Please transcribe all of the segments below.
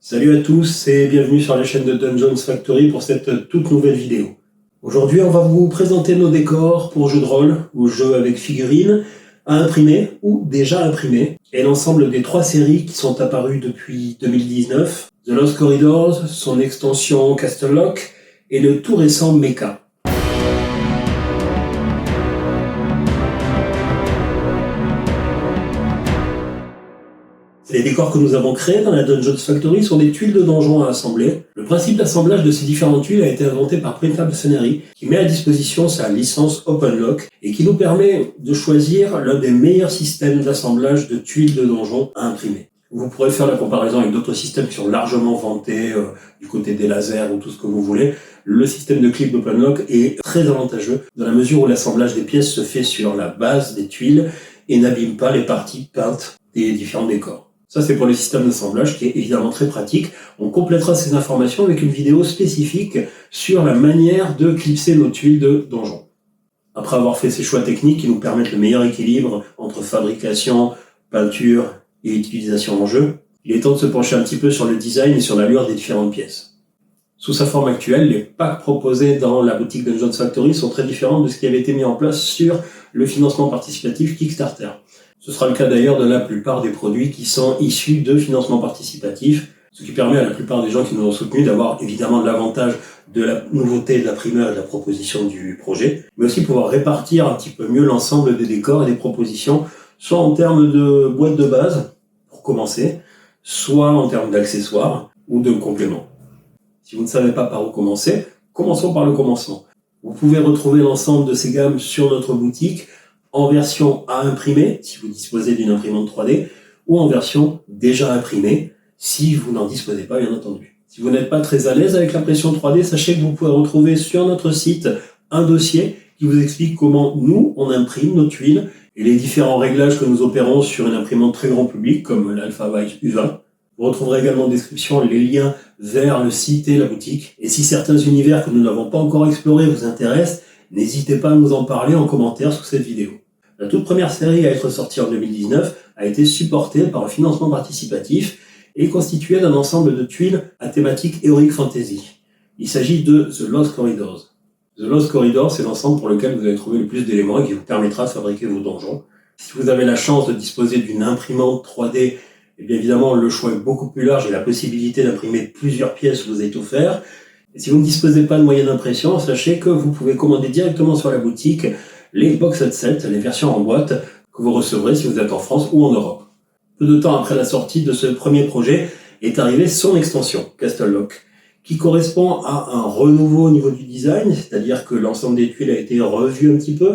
Salut à tous et bienvenue sur la chaîne de Dungeons Factory pour cette toute nouvelle vidéo. Aujourd'hui, on va vous présenter nos décors pour jeux de rôle ou jeux avec figurines à imprimer ou déjà imprimés et l'ensemble des 3 séries qui sont apparues depuis 2019, The Lost Corridors, son extension Castle Lock et le tout récent Mecha. Les décors que nous avons créés dans la Dungeons Factory sont des tuiles de donjon à assembler. Le principe d'assemblage de ces différentes tuiles a été inventé par Printable Scenery, qui met à disposition sa licence OpenLock et qui nous permet de choisir l'un des meilleurs systèmes d'assemblage de tuiles de donjon à imprimer. Vous pourrez faire la comparaison avec d'autres systèmes qui sont largement vantés du côté des lasers ou tout ce que vous voulez. Le système de clip d'OpenLock est très avantageux dans la mesure où l'assemblage des pièces se fait sur la base des tuiles et n'abîme pas les parties peintes des différents décors. Ça, c'est pour le système d'assemblage qui est évidemment très pratique. On complétera ces informations avec une vidéo spécifique sur la manière de clipser nos tuiles de donjon. Après avoir fait ces choix techniques qui nous permettent le meilleur équilibre entre fabrication, peinture et utilisation en jeu, il est temps de se pencher un petit peu sur le design et sur l'allure des différentes pièces. Sous sa forme actuelle, les packs proposés dans la boutique Dungeons Factory sont très différents de ce qui avait été mis en place sur le financement participatif Kickstarter. Ce sera le cas d'ailleurs de la plupart des produits qui sont issus de financement participatif, ce qui permet à la plupart des gens qui nous ont soutenus d'avoir évidemment l'avantage de la nouveauté de la primeur et de la proposition du projet, mais aussi pouvoir répartir un petit peu mieux l'ensemble des décors et des propositions, soit en termes de boîte de base, pour commencer, soit en termes d'accessoires ou de compléments. Si vous ne savez pas par où commencer, commençons par le commencement. Vous pouvez retrouver l'ensemble de ces gammes sur notre boutique, en version à imprimer, si vous disposez d'une imprimante 3D, ou en version déjà imprimée, si vous n'en disposez pas, bien entendu. Si vous n'êtes pas très à l'aise avec l'impression 3D, sachez que vous pouvez retrouver sur notre site un dossier qui vous explique comment nous, on imprime nos tuiles et les différents réglages que nous opérons sur une imprimante très grand public, comme l'AlphaWise U20. Vous retrouverez également en description les liens vers le site et la boutique. Et si certains univers que nous n'avons pas encore explorés vous intéressent, n'hésitez pas à nous en parler en commentaire sous cette vidéo. La toute première série à être sortie en 2019 a été supportée par un financement participatif et constituée d'un ensemble de tuiles à thématique Heroic Fantasy. Il s'agit de The Lost Corridors. The Lost Corridors, c'est l'ensemble pour lequel vous allez trouver le plus d'éléments et qui vous permettra de fabriquer vos donjons. Si vous avez la chance de disposer d'une imprimante 3D, et bien évidemment le choix est beaucoup plus large et la possibilité d'imprimer plusieurs pièces vous est offerte. Et si vous ne disposez pas de moyens d'impression, sachez que vous pouvez commander directement sur la boutique les box set, les versions en boîte que vous recevrez si vous êtes en France ou en Europe. Peu de temps après la sortie de ce premier projet est arrivée son extension, Castle Lock, qui correspond à un renouveau au niveau du design, c'est-à-dire que l'ensemble des tuiles a été revu un petit peu.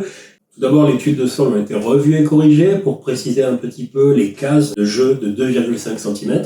Tout d'abord, les tuiles de sol ont été revues et corrigées pour préciser un petit peu les cases de jeu de 2,5 cm.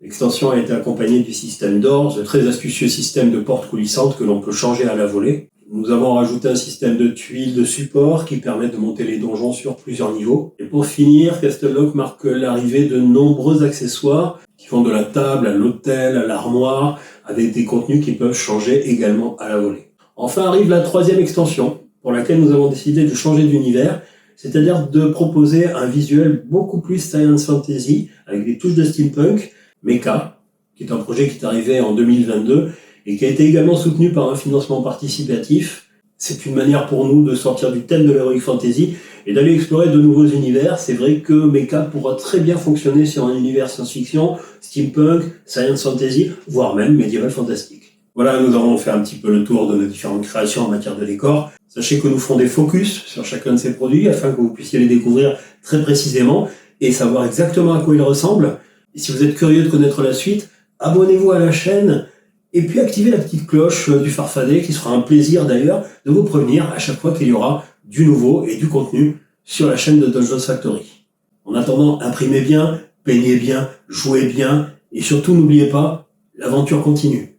L'extension a été accompagnée du système Doors, le très astucieux système de portes coulissantes que l'on peut changer à la volée. Nous avons rajouté un système de tuiles de support qui permet de monter les donjons sur plusieurs niveaux. Et pour finir, Castle Lock marque l'arrivée de nombreux accessoires qui vont de la table à l'autel, à l'armoire, avec des contenus qui peuvent changer également à la volée. Enfin arrive la 3e extension, pour laquelle nous avons décidé de changer d'univers, c'est-à-dire de proposer un visuel beaucoup plus science fantasy, avec des touches de steampunk, Mecha, qui est un projet qui est arrivé en 2022, et qui a été également soutenu par un financement participatif. C'est une manière pour nous de sortir du thème de l'Heroic Fantasy et d'aller explorer de nouveaux univers. C'est vrai que Mecha pourra très bien fonctionner sur un univers science-fiction, steampunk, science fantasy, voire même médiéval fantastique. Voilà, nous avons fait un petit peu le tour de nos différentes créations en matière de décor. Sachez que nous ferons des focus sur chacun de ces produits afin que vous puissiez les découvrir très précisément et savoir exactement à quoi ils ressemblent. Et si vous êtes curieux de connaître la suite, abonnez-vous à la chaîne et puis activez la petite cloche du farfadet qui sera un plaisir d'ailleurs de vous prévenir à chaque fois qu'il y aura du nouveau et du contenu sur la chaîne de Dungeons Factory. En attendant, imprimez bien, peignez bien, jouez bien et surtout n'oubliez pas, l'aventure continue.